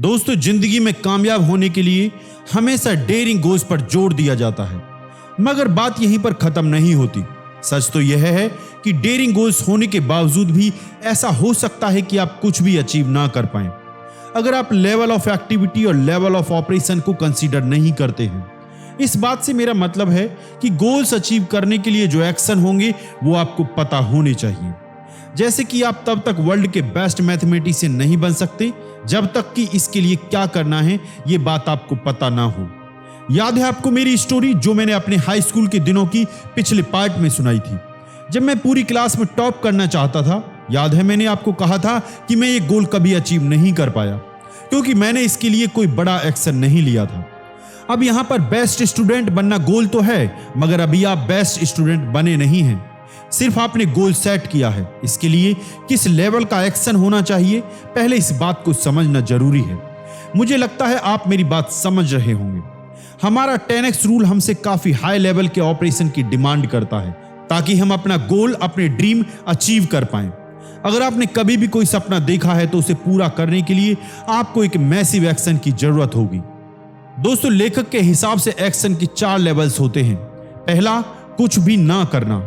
दोस्तों, जिंदगी में कामयाब होने के लिए हमेशा डेयरिंग गोल्स पर जोर दिया जाता है, मगर बात यहीं पर खत्म नहीं होती। सच तो यह है कि डेयरिंग गोल्स होने के बावजूद भी ऐसा हो सकता है कि आप कुछ भी अचीव ना कर पाएं, अगर आप लेवल ऑफ एक्टिविटी और लेवल ऑफ ऑपरेशन को कंसीडर नहीं करते हैं। इस बात से मेरा मतलब है कि गोल्स अचीव करने के लिए जो एक्शन होंगे वो आपको पता होने चाहिए। जैसे कि आप तब तक वर्ल्ड के बेस्ट मैथमेटिशियन नहीं बन सकते जब तक कि इसके लिए क्या करना है ये बात आपको पता ना हो। याद है आपको मेरी स्टोरी जो मैंने अपने हाई स्कूल के दिनों की पिछले पार्ट में सुनाई थी, जब मैं पूरी क्लास में टॉप करना चाहता था। याद है मैंने आपको कहा था कि मैं ये गोल कभी अचीव नहीं कर पाया क्योंकि मैंने इसके लिए कोई बड़ा एक्शन नहीं लिया था। अब यहां पर बेस्ट स्टूडेंट बनना गोल तो है, मगर अभी आप बेस्ट स्टूडेंट बने नहीं हैं, सिर्फ आपने गोल सेट किया है। इसके लिए किस लेवल का एक्शन होना चाहिए, पहले इस बात को समझना जरूरी है। मुझे लगता है आप मेरी बात समझ रहे होंगे। हमारा 10x रूल हमसे काफी हाई लेवल के ऑपरेशन की डिमांड करता है ताकि हम अपना गोल, अपने ड्रीम अचीव कर पाएं। अगर आपने कभी भी कोई सपना देखा है तो उसे पूरा करने के लिए आपको एक मैसिव एक्शन की जरूरत होगी। दोस्तों, लेखक के हिसाब से एक्शन की 4 लेवल्स होते हैं। पहला, कुछ भी ना करना।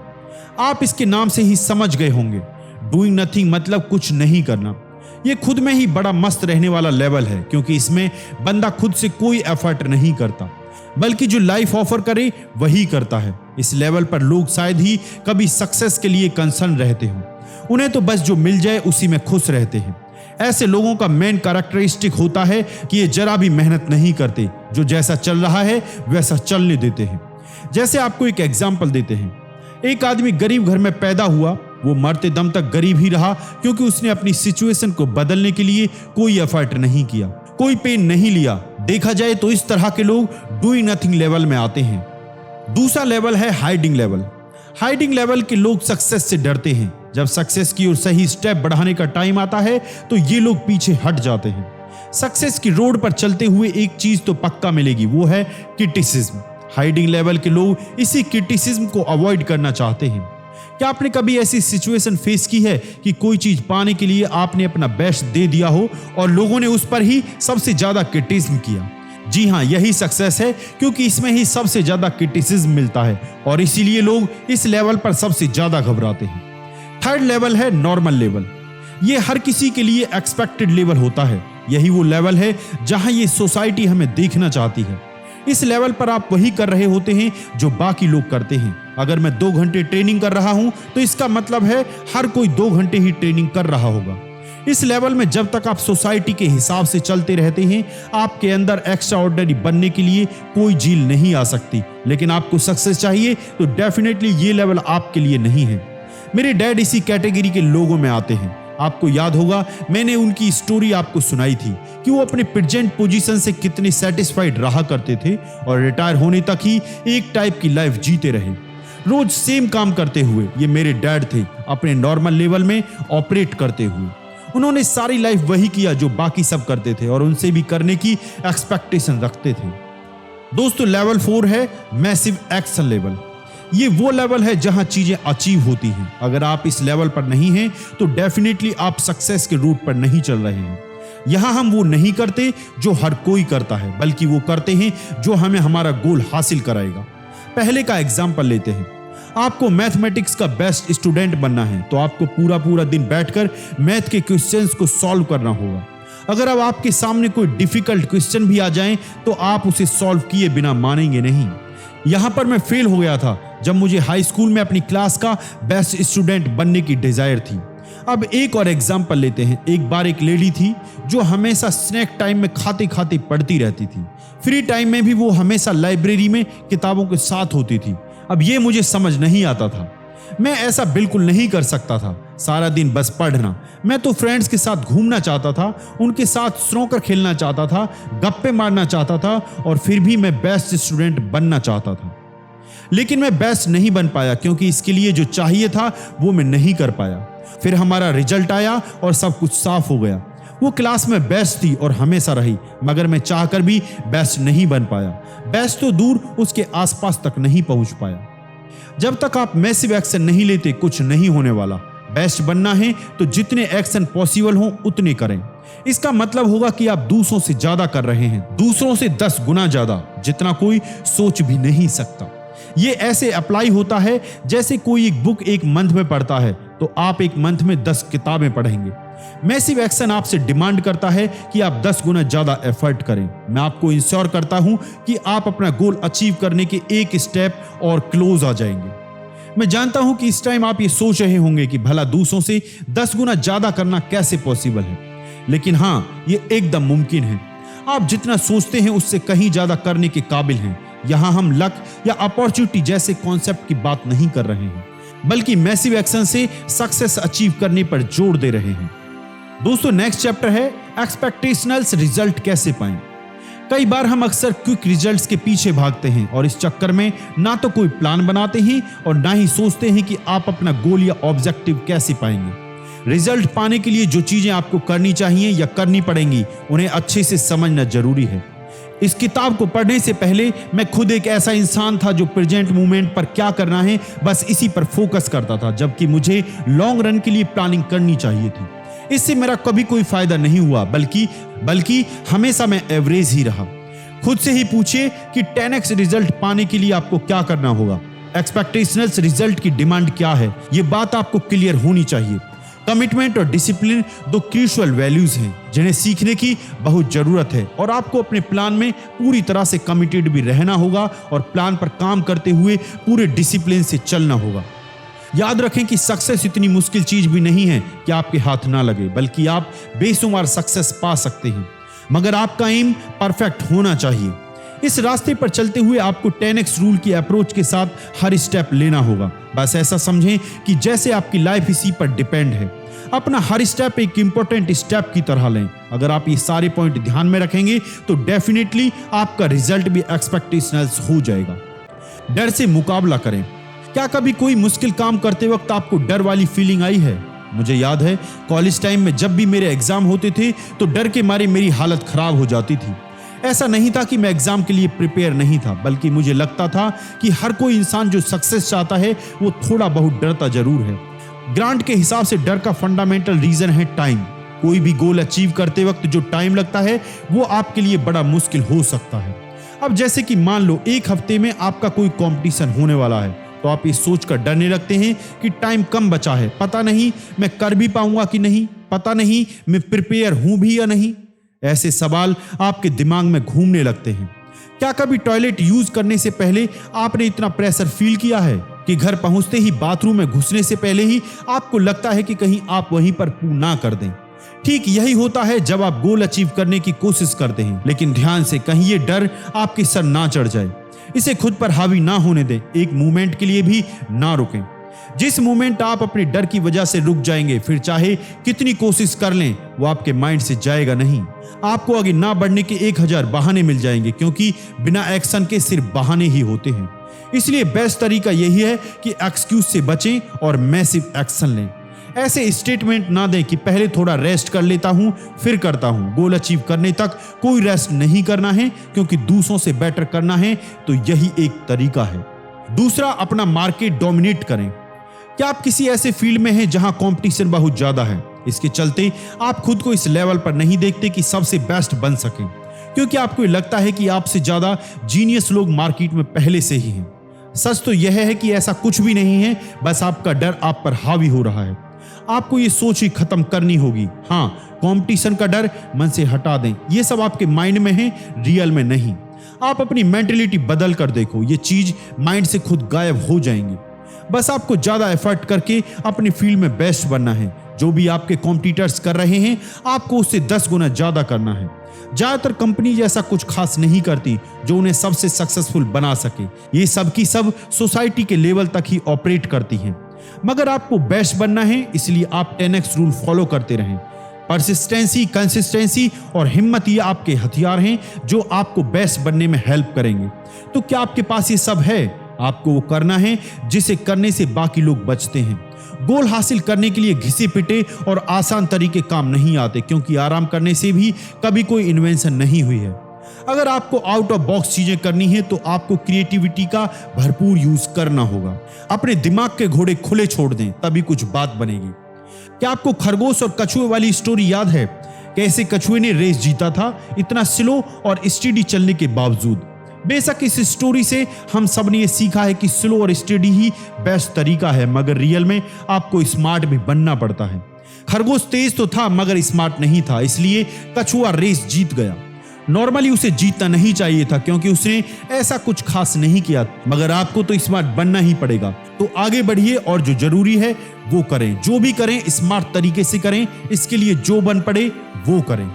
आप इसके नाम से ही समझ गए होंगे, डूइंग नथिंग मतलब कुछ नहीं करना। यह खुद में ही बड़ा मस्त रहने वाला लेवल है क्योंकि इसमें बंदा खुद से कोई एफर्ट नहीं करता, बल्कि जो लाइफ ऑफर करे वही करता है। इस लेवल पर लोग शायद ही कभी सक्सेस के लिए कंसर्न रहते हों, उन्हें तो बस जो मिल जाए उसी में खुश रहते हैं। ऐसे लोगों का मेन कैरेक्टरिस्टिक होता है कि ये जरा भी मेहनत नहीं करते, जो जैसा चल रहा है वैसा चलने देते हैं। जैसे आपको एक एग्जाम्पल देते हैं, एक आदमी गरीब घर में पैदा हुआ, वो मरते दम तक गरीब ही रहा क्योंकि उसने अपनी सिचुएशन को बदलने के लिए कोई एफर्ट नहीं किया, कोई पेन नहीं लिया। देखा जाए तो इस तरह के लोग डूइंग नथिंग लेवल में आते हैं। दूसरा लेवल है हाइडिंग लेवल। हाइडिंग लेवल के लोग सक्सेस से डरते हैं। जब सक्सेस की ओर सही स्टेप बढ़ाने का टाइम आता है तो ये लोग पीछे हट जाते हैं। सक्सेस की रोड पर चलते हुए एक चीज तो पक्का मिलेगी, वो है क्रिटिसिज्म। हाइडिंग लेवल के लोग इसी क्रिटिसिज्म को अवॉइड करना चाहते हैं। क्या आपने कभी ऐसी सिचुएशन फेस की है कि कोई चीज पाने के लिए आपने अपना बेस्ट दे दिया हो और लोगों ने उस पर ही सबसे ज्यादा क्रिटिसिज्म किया? जी हाँ, यही सक्सेस है क्योंकि इसमें ही सबसे ज्यादा क्रिटिसिज्म मिलता है और इसीलिए लोग इस लेवल पर सबसे ज्यादा घबराते हैं। थर्ड लेवल है नॉर्मल लेवल। ये हर किसी के लिए एक्सपेक्टेड लेवल होता है। यही वो लेवल है जहां ये सोसाइटी हमें देखना चाहती है। इस लेवल पर आप वही कर रहे होते हैं जो बाकी लोग करते हैं। अगर मैं 2 घंटे ट्रेनिंग कर रहा हूं तो इसका मतलब है हर कोई 2 घंटे ही ट्रेनिंग कर रहा होगा। इस लेवल में जब तक आप सोसाइटी के हिसाब से चलते रहते हैं, आपके अंदर एक्स्ट्रा ऑर्डिनरी बनने के लिए कोई झील नहीं आ सकती। लेकिन आपको सक्सेस चाहिए तो डेफिनेटली ये लेवल आपके लिए नहीं है। मेरे डैड इसी कैटेगरी के लोगों में आते हैं। आपको याद होगा मैंने उनकी स्टोरी आपको सुनाई थी कि वो अपने प्रेजेंट पोजीशन से कितने सेटिस्फाइड रहा करते थे और रिटायर होने तक ही एक टाइप की लाइफ जीते रहे, रोज सेम काम करते हुए। ये मेरे डैड थे, अपने नॉर्मल लेवल में ऑपरेट करते हुए। उन्होंने सारी लाइफ वही किया जो बाकी सब करते थे और उनसे भी करने की एक्सपेक्टेशन रखते थे। दोस्तों, लेवल 4 है मैसिव एक्शन लेवल। ये वो लेवल है जहां चीजें अचीव होती हैं। अगर आप इस लेवल पर नहीं हैं तो डेफिनेटली आप सक्सेस के रूट पर नहीं चल रहे हैं। यहां हम वो नहीं करते जो हर कोई करता है, बल्कि वो करते हैं जो हमें हमारा गोल हासिल कराएगा। पहले का एग्जाम्पल लेते हैं। आपको मैथमेटिक्स का बेस्ट स्टूडेंट बनना है तो आपको पूरा दिन बैठकर मैथ के क्वेश्चंस को सॉल्व करना होगा। अगर अब आपके सामने कोई डिफिकल्ट क्वेश्चन भी आ जाए तो आप उसे सॉल्व किए बिना मानेंगे नहीं। यहां पर मैं फेल हो गया था जब मुझे हाई स्कूल में अपनी क्लास का बेस्ट स्टूडेंट बनने की डिजायर थी। अब एक और एग्जांपल लेते हैं। एक बार एक लेडी थी जो हमेशा स्नैक टाइम में खाते खाते पढ़ती रहती थी। फ्री टाइम में भी वो हमेशा लाइब्रेरी में किताबों के साथ होती थी। अब ये मुझे समझ नहीं आता था, मैं ऐसा बिल्कुल नहीं कर सकता था, सारा दिन बस पढ़ना। मैं तो फ्रेंड्स के साथ घूमना चाहता था, उनके साथ स्नूकर खेलना चाहता था, गप्पे मारना चाहता था और फिर भी मैं बेस्ट स्टूडेंट बनना चाहता था। लेकिन मैं बेस्ट नहीं बन पाया क्योंकि इसके लिए जो चाहिए था वो मैं नहीं कर पाया। फिर हमारा रिजल्ट आया और सब कुछ साफ हो गया। वो क्लास में बेस्ट थी और हमेशा रही, मगर मैं चाहकर भी बेस्ट नहीं बन पाया। बेस्ट तो दूर, उसके आसपास तक नहीं पहुंच पाया। जब तक आप मैसिव एक्शन नहीं लेते कुछ नहीं होने वाला। बेस्ट बनना है तो जितने एक्शन पॉसिबल हो उतने करें। इसका मतलब होगा कि आप दूसरों से ज्यादा कर रहे हैं, दूसरों से 10 गुना ज्यादा, जितना कोई सोच भी नहीं सकता। ये ऐसे अप्लाई होता है जैसे कोई एक बुक एक मंथ में पढ़ता है तो आप एक मंथ में 10 किताबें पढ़ेंगे। मैसिव एक्शन आपसे डिमांड करता है कि आप 10 गुना ज्यादा एफर्ट करें। मैं आपको इंश्योर करता हूं कि आप अपना गोल अचीव करने के एक स्टेप और क्लोज आ जाएंगे। मैं जानता हूं कि इस टाइम आप ये सोच रहे होंगे कि भला दूसरों से 10 गुना ज्यादा करना कैसे पॉसिबल है, लेकिन हां, ये एकदम मुमकिन है। आप जितना सोचते हैं उससे कहीं ज्यादा करने के काबिल हैं। यहां हम लक या अपॉर्चुनिटी जैसे कॉन्सेप्ट की बात नहीं कर रहे हैं, बल्कि मैसिव एक्शन से सक्सेस अचीव करने पर जोर दे रहे हैं। दोस्तों, नेक्स्ट चैप्टर है एक्सपेक्टेशनल्स रिजल्ट कैसे पाएं। कई बार हम अक्सर क्विक रिजल्ट्स के पीछे भागते हैं और इस चक्कर में ना तो कोई प्लान बनाते हैं और ना ही सोचते हैं कि आप अपना गोल या ऑब्जेक्टिव कैसे पाएंगे। रिजल्ट पाने के लिए जो चीजें आपको करनी चाहिए या करनी पड़ेंगी, उन्हें अच्छे से समझना जरूरी है। इस किताब को पढ़ने से पहले मैं खुद एक ऐसा इंसान था जो प्रेजेंट मोमेंट पर क्या करना है बस इसी पर फोकस करता था, जबकि मुझे लॉन्ग रन के लिए प्लानिंग करनी चाहिए थी। इससे मेरा कभी कोई फायदा नहीं हुआ, बल्कि हमेशा मैं एवरेज ही रहा। खुद से ही पूछिए कि 10x रिजल्ट पाने के लिए आपको क्या करना होगा। एक्सपेक्टेशनल्स रिजल्ट की डिमांड क्या है, ये बात आपको क्लियर होनी चाहिए। कमिटमेंट और डिसिप्लिन 2 क्रूशियल वैल्यूज हैं जिन्हें सीखने की बहुत जरूरत है और आपको अपने प्लान में पूरी तरह से कमिटेड भी रहना होगा और प्लान पर काम करते हुए पूरे डिसिप्लिन से चलना होगा। याद रखें कि सक्सेस इतनी मुश्किल चीज भी नहीं है कि आपके हाथ ना लगे, बल्कि आप बेशुमार सक्सेस पा सकते हैं, मगर आपका एम परफेक्ट होना चाहिए। इस रास्ते पर चलते हुए आपको 10x रूल की अप्रोच के साथ हर स्टेप लेना होगा। बस ऐसा समझें कि जैसे आपकी लाइफ इसी पर डिपेंड है। अपना हर स्टेप एक इंपॉर्टेंट स्टेप की तरह लें। अगर आप ये सारे पॉइंट ध्यान में रखेंगे तो डेफिनेटली आपका रिजल्ट भी एक्सपेक्टेशनल्स हो जाएगा। डर से मुकाबला करें। क्या कभी कोई मुश्किल काम करते वक्त आपको डर वाली फीलिंग आई है? मुझे याद है कॉलेज टाइम में जब भी मेरे एग्जाम होते थे तो डर के मारे मेरी हालत खराब हो जाती थी। ऐसा नहीं था कि मैं एग्जाम के लिए प्रिपेयर नहीं था, बल्कि मुझे लगता था कि हर कोई इंसान जो सक्सेस चाहता है वो थोड़ा बहुत डरता जरूर है। ग्रांट के हिसाब से डर का फंडामेंटल रीजन है टाइम। कोई भी गोल अचीव करते वक्त जो टाइम लगता है वो आपके लिए बड़ा मुश्किल हो सकता है। अब जैसे कि मान लो एक हफ्ते में आपका कोई कंपटीशन होने वाला है, तो आप ये सोचकर डरने लगते हैं कि टाइम कम बचा है, पता नहीं मैं कर भी पाऊंगा कि नहीं, पता नहीं मैं प्रिपेयर हूं भी या नहीं। ऐसे सवाल आपके दिमाग में घूमने लगते हैं। क्या कभी टॉयलेट यूज करने से पहले आपने इतना प्रेशर फील किया है कि घर पहुंचते ही बाथरूम में घुसने से पहले ही आपको लगता है कि कहीं आप वहीं पर पू ना कर दें? ठीक यही होता है जब आप गोल अचीव करने की कोशिश करते हैं, लेकिन ध्यान से कहीं ये डर आपके सर ना चढ़ जाए। इसे खुद पर हावी ना होने दें, एक मोमेंट के लिए भी ना रुकें। जिस मोमेंट आप अपने डर की वजह से रुक जाएंगे, फिर चाहे कितनी कोशिश कर लें वो आपके माइंड से जाएगा नहीं। आपको आगे ना बढ़ने के 1000 बहाने मिल जाएंगे, क्योंकि बिना एक्शन के सिर्फ बहाने ही होते हैं। इसलिए बेस्ट तरीका यही है कि एक्सक्यूज से बचें और मैसिव एक्शन लें। ऐसे स्टेटमेंट ना दें कि पहले थोड़ा रेस्ट कर लेता हूं फिर करता हूं। गोल अचीव करने तक कोई रेस्ट नहीं करना है, क्योंकि दूसरों से बेटर करना है तो यही एक तरीका है। दूसरा, अपना मार्केट डोमिनेट करें। क्या आप किसी ऐसे फील्ड में हैं जहां कंपटीशन बहुत ज्यादा है? इसके चलते आप खुद को इस लेवल पर नहीं देखते कि सबसे बेस्ट बन सकें, क्योंकि आपको लगता है कि आपसे ज्यादा जीनियस लोग मार्केट में पहले से ही हैं। सच तो यह है कि ऐसा कुछ भी नहीं है, बस आपका डर आप पर हावी हो रहा है। आपको ये सोच ही खत्म करनी होगी। हाँ, कंपटीशन का डर मन से हटा दें। ये सब आपके माइंड में है, रियल में नहीं। आप अपनी मेंटलिटी बदल कर देखो, ये चीज माइंड से खुद गायब हो जाएंगी। बस आपको ज्यादा एफर्ट करके अपनी फील्ड में बेस्ट बनना है। जो भी आपके कॉम्पिटिटर्स कर रहे हैं, आपको उससे 10 गुना ज्यादा करना है। ज्यादातर कंपनी ऐसा कुछ खास नहीं करती जो उन्हें सबसे सक्सेसफुल बना सके। ये सब की सब सोसाइटी के लेवल तक ही ऑपरेट करती हैं। मगर आपको बेस्ट बनना है, इसलिए आप 10x रूल फॉलो करते रहें। परसिस्टेंसी, कंसिस्टेंसी और हिम्मत ये आपके हथियार हैं जो आपको बेस्ट बनने में हेल्प करेंगे। तो क्या आपके पास ये सब है? आपको वो करना है जिसे करने से बाकी लोग बचते हैं। गोल हासिल करने के लिए घिसे पिटे और आसान तरीके काम नहीं आते, क्योंकि आराम करने से भी कभी कोई इन्वेंशन नहीं हुई है। अगर आपको आउट ऑफ बॉक्स चीजें करनी है तो आपको क्रिएटिविटी का भरपूर यूज करना होगा। अपने दिमाग के घोड़े खुले छोड़ दें, तभी कुछ बात बनेगी। क्या आपको खरगोश और कछुए वाली स्टोरी याद है? कैसे कछुए ने रेस जीता था इतना स्लो और स्टेडी चलने के बावजूद। बेशक इस स्टोरी से हम सब ने ये सीखा है कि स्लो और स्टेडी ही बेस्ट तरीका है, मगर रियल में आपको स्मार्ट भी बनना पड़ता है। खरगोश तेज तो था मगर स्मार्ट नहीं था, इसलिए कछुआ रेस जीत गया। नॉर्मली उसे जीतना नहीं चाहिए था क्योंकि उसने ऐसा कुछ खास नहीं किया, मगर आपको तो स्मार्ट बनना ही पड़ेगा। तो आगे बढ़िए और जो जरूरी है वो करें, जो भी करें स्मार्ट तरीके से करें, इसके लिए जो बन पड़े वो करें।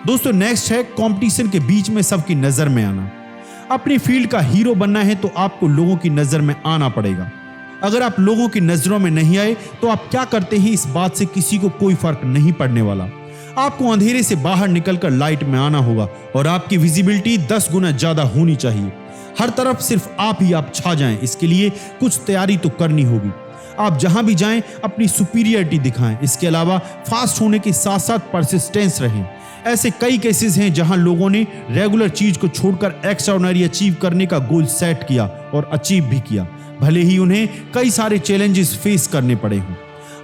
दोस्तों नेक्स्ट है कंपटीशन के बीच में सबकी नजर में आना। अपनी फील्ड का हीरो बनना है तो आपको लोगों की नजर में आना पड़ेगा। अगर आप लोगों की नजरों में नहीं आए तो आप क्या करते हैं इस बात से किसी को कोई फर्क नहीं पड़ने वाला। आपको अंधेरे से बाहर निकलकर लाइट में आना होगा और आपकी विजिबिलिटी 10 गुना ज्यादा होनी चाहिए। हर तरफ सिर्फ आप ही आप छा जाएं, इसके लिए कुछ तैयारी तो करनी होगी। आप जहां भी जाएं अपनी सुपीरियरिटी दिखाएं। इसके अलावा फास्ट होने के साथ साथ परसिस्टेंस रहें। ऐसे कई केसेस हैं जहां लोगों ने रेगुलर चीज को छोड़कर एक्स्ट्राऑर्डिनरी अचीव करने का गोल सेट किया और अचीव भी किया, भले ही उन्हें कई सारे चैलेंजेस फेस करने पड़े हों।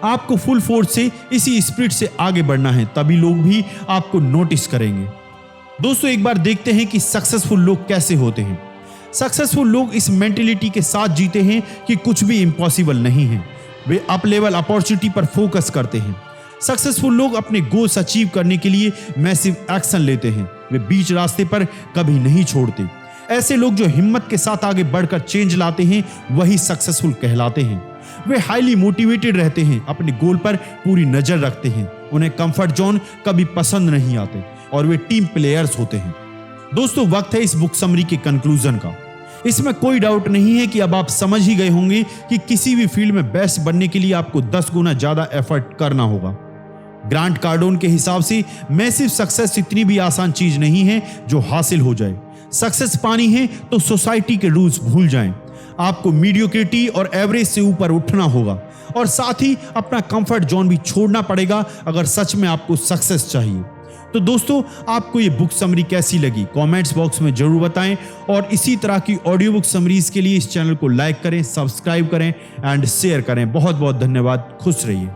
आपको फुल फोर्स से इसी स्पिरिट से आगे बढ़ना है, तभी लोग भी आपको नोटिस करेंगे। दोस्तों एक बार देखते हैं कि सक्सेसफुल लोग कैसे होते हैं। सक्सेसफुल लोग इस मेंटेलिटी के साथ जीते हैं कि कुछ भी इम्पॉसिबल नहीं है। वे अप लेवल अपॉर्चुनिटी पर फोकस करते हैं। सक्सेसफुल लोग अपने गोल्स अचीव करने के लिए मैसिव एक्शन लेते हैं। वे बीच रास्ते पर कभी नहीं छोड़ते। ऐसे लोग जो हिम्मत के साथ आगे बढ़कर चेंज लाते हैं वही सक्सेसफुल कहलाते हैं। वे हाईली मोटिवेटेड रहते हैं, अपने गोल पर पूरी नजर रखते हैं, उन्हें कंफर्ट जोन कभी पसंद नहीं आते और वे टीम प्लेयर्स होते हैं। दोस्तों वक्त है इस बुक समरी के कंक्लूजन का। इसमें कोई डाउट नहीं है कि अब आप समझ ही गए होंगे कि किसी भी फील्ड में बेस्ट बनने के लिए आपको 10 गुना ज्यादा एफर्ट करना होगा। ग्रांट कार्डोन के हिसाब से मैसिव सक्सेस इतनी भी आसान चीज नहीं है जो हासिल हो जाए। सक्सेस पानी है तो सोसाइटी के रूल्स भूल जाएं। आपको मीडियोक्रिटी और एवरेज से ऊपर उठना होगा और साथ ही अपना कंफर्ट जोन भी छोड़ना पड़ेगा अगर सच में आपको सक्सेस चाहिए। तो दोस्तों आपको ये बुक समरी कैसी लगी कमेंट्स बॉक्स में जरूर बताएं और इसी तरह की ऑडियो बुक समरीज के लिए इस चैनल को लाइक करें, सब्सक्राइब करें एंड शेयर करें। बहुत बहुत धन्यवाद। खुश रहिए।